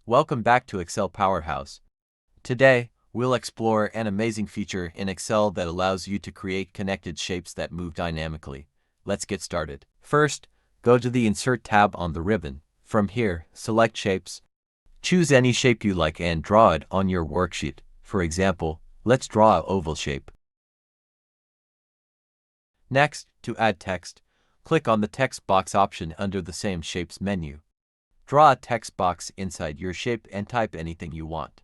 Welcome back to Excel Powerhouse. Today, we'll explore an amazing feature in Excel that allows you to create connected shapes that move dynamically. Let's get started. First, go to the Insert tab on the ribbon. From here, select Shapes. Choose any shape you like and draw it on your worksheet. For example, let's draw an oval shape. Next, to add text, click on the text box option under the same Shapes menu. Draw a text box inside your shape and type anything you want.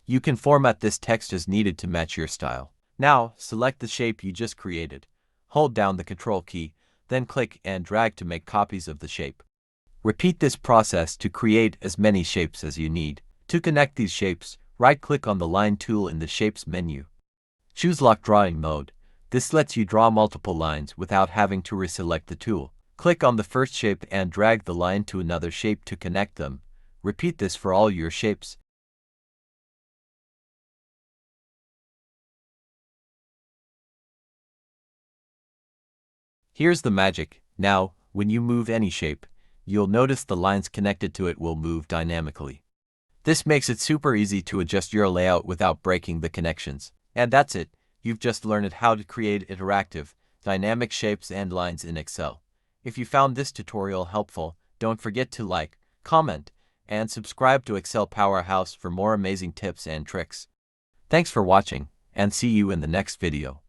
You can format this text as needed to match your style. Now, select the shape you just created. Hold down the Control key, then click and drag to make copies of the shape. Repeat this process to create as many shapes as you need. To connect these shapes, right-click on the Line tool in the Shapes menu. Choose Lock Drawing Mode. This lets you draw multiple lines without having to reselect the tool. Click on the first shape and drag the line to another shape to connect them. Repeat this for all your shapes. Here's the magic. Now, when you move any shape, you'll notice the lines connected to it will move dynamically. This makes it super easy to adjust your layout without breaking the connections. And that's it. You've just learned how to create interactive, dynamic shapes and lines in Excel. If you found this tutorial helpful, don't forget to like, comment, and subscribe to Excel Powerhouse for more amazing tips and tricks. Thanks for watching, and see you in the next video.